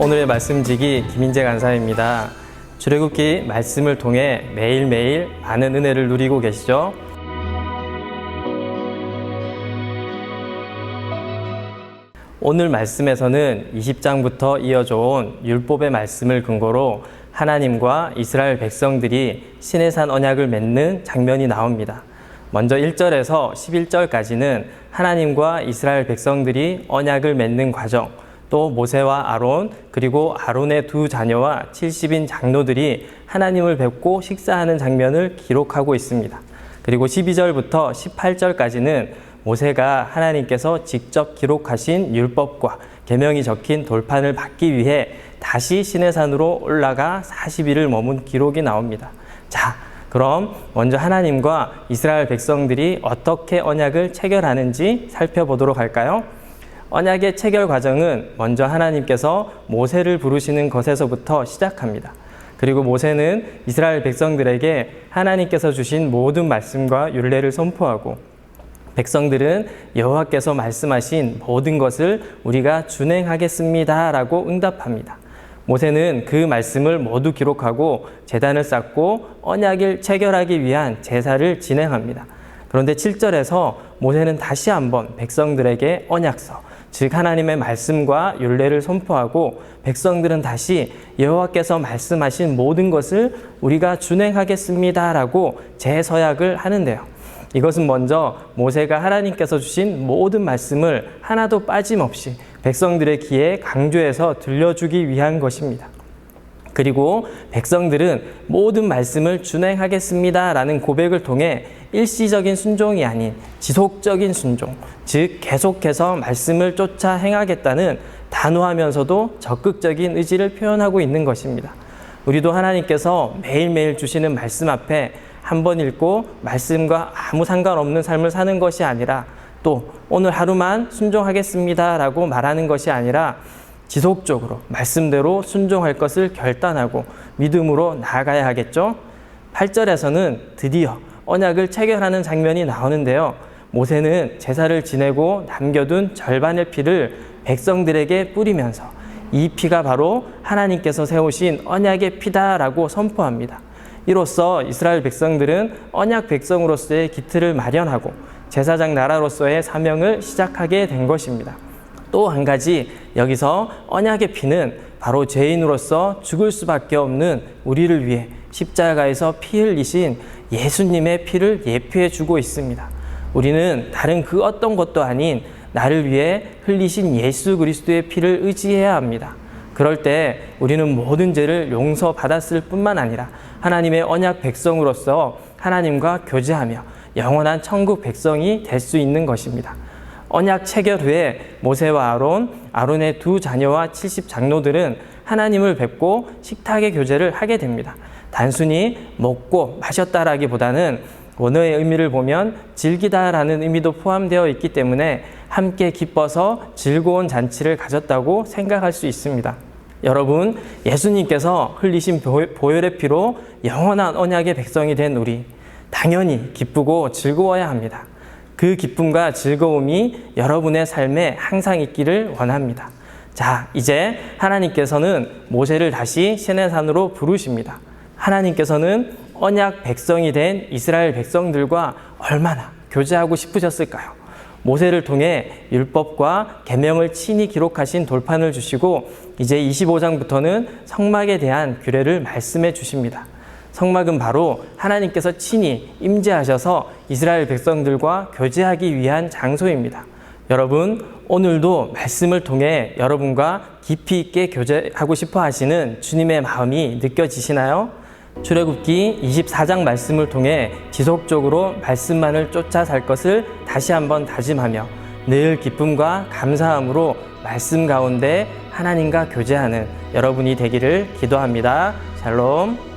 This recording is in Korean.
오늘의 말씀지기 김인재 간사입니다. 출애굽기 말씀을 통해 매일매일 많은 은혜를 누리고 계시죠? 오늘 말씀에서는 20장부터 이어져 온 율법의 말씀을 근거로 하나님과 이스라엘 백성들이 시내산 언약을 맺는 장면이 나옵니다. 먼저 1절에서 11절까지는 하나님과 이스라엘 백성들이 언약을 맺는 과정, 또 모세와 아론, 그리고 아론의 두 자녀와 70인 장로들이 하나님을 뵙고 식사하는 장면을 기록하고 있습니다. 그리고 12절부터 18절까지는 모세가 하나님께서 직접 기록하신 율법과 계명이 적힌 돌판을 받기 위해 다시 시내산으로 올라가 40일을 머문 기록이 나옵니다. 자, 그럼 먼저 하나님과 이스라엘 백성들이 어떻게 언약을 체결하는지 살펴보도록 할까요? 언약의 체결 과정은 먼저 하나님께서 모세를 부르시는 것에서부터 시작합니다. 그리고 모세는 이스라엘 백성들에게 하나님께서 주신 모든 말씀과 율례를 선포하고 백성들은 여호와께서 말씀하신 모든 것을 우리가 준행하겠습니다 라고 응답합니다. 모세는 그 말씀을 모두 기록하고 제단을 쌓고 언약을 체결하기 위한 제사를 진행합니다. 그런데 7절에서 모세는 다시 한번 백성들에게 언약서, 즉 하나님의 말씀과 율례를 선포하고 백성들은 다시 여호와께서 말씀하신 모든 것을 우리가 준행하겠습니다 라고 재서약을 하는데요. 이것은 먼저 모세가 하나님께서 주신 모든 말씀을 하나도 빠짐없이 백성들의 귀에 강조해서 들려주기 위한 것입니다. 그리고 백성들은 모든 말씀을 준행하겠습니다 라는 고백을 통해 일시적인 순종이 아닌 지속적인 순종, 즉 계속해서 말씀을 쫓아 행하겠다는 단호하면서도 적극적인 의지를 표현하고 있는 것입니다. 우리도 하나님께서 매일매일 주시는 말씀 앞에 한 번 읽고 말씀과 아무 상관없는 삶을 사는 것이 아니라 또 오늘 하루만 순종하겠습니다 라고 말하는 것이 아니라 지속적으로 말씀대로 순종할 것을 결단하고 믿음으로 나아가야 하겠죠. 8절에서는 드디어 언약을 체결하는 장면이 나오는데요. 모세는 제사를 지내고 남겨둔 절반의 피를 백성들에게 뿌리면서 이 피가 바로 하나님께서 세우신 언약의 피다라고 선포합니다. 이로써 이스라엘 백성들은 언약 백성으로서의 기틀을 마련하고 제사장 나라로서의 사명을 시작하게 된 것입니다. 또 한 가지, 여기서 언약의 피는 바로 죄인으로서 죽을 수밖에 없는 우리를 위해 십자가에서 피 흘리신 예수님의 피를 예표해 주고 있습니다. 우리는 다른 그 어떤 것도 아닌 나를 위해 흘리신 예수 그리스도의 피를 의지해야 합니다. 그럴 때 우리는 모든 죄를 용서받았을 뿐만 아니라 하나님의 언약 백성으로서 하나님과 교제하며 영원한 천국 백성이 될 수 있는 것입니다. 언약 체결 후에 모세와 아론의 두 자녀와 70 장로들은 하나님을 뵙고 식탁의 교제를 하게 됩니다. 단순히 먹고 마셨다라기보다는 원어의 의미를 보면 즐기다라는 의미도 포함되어 있기 때문에 함께 기뻐서 즐거운 잔치를 가졌다고 생각할 수 있습니다. 여러분, 예수님께서 흘리신 보혈의 피로 영원한 언약의 백성이 된 우리, 당연히 기쁘고 즐거워야 합니다. 그 기쁨과 즐거움이 여러분의 삶에 항상 있기를 원합니다. 자, 이제 하나님께서는 모세를 다시 시내산으로 부르십니다. 하나님께서는 언약 백성이 된 이스라엘 백성들과 얼마나 교제하고 싶으셨을까요? 모세를 통해 율법과 계명을 친히 기록하신 돌판을 주시고 이제 25장부터는 성막에 대한 규례를 말씀해 주십니다. 성막은 바로 하나님께서 친히 임재하셔서 이스라엘 백성들과 교제하기 위한 장소입니다. 여러분, 오늘도 말씀을 통해 여러분과 깊이 있게 교제하고 싶어 하시는 주님의 마음이 느껴지시나요? 출애굽기 24장 말씀을 통해 지속적으로 말씀만을 쫓아 살 것을 다시 한번 다짐하며 늘 기쁨과 감사함으로 말씀 가운데 하나님과 교제하는 여러분이 되기를 기도합니다. 샬롬.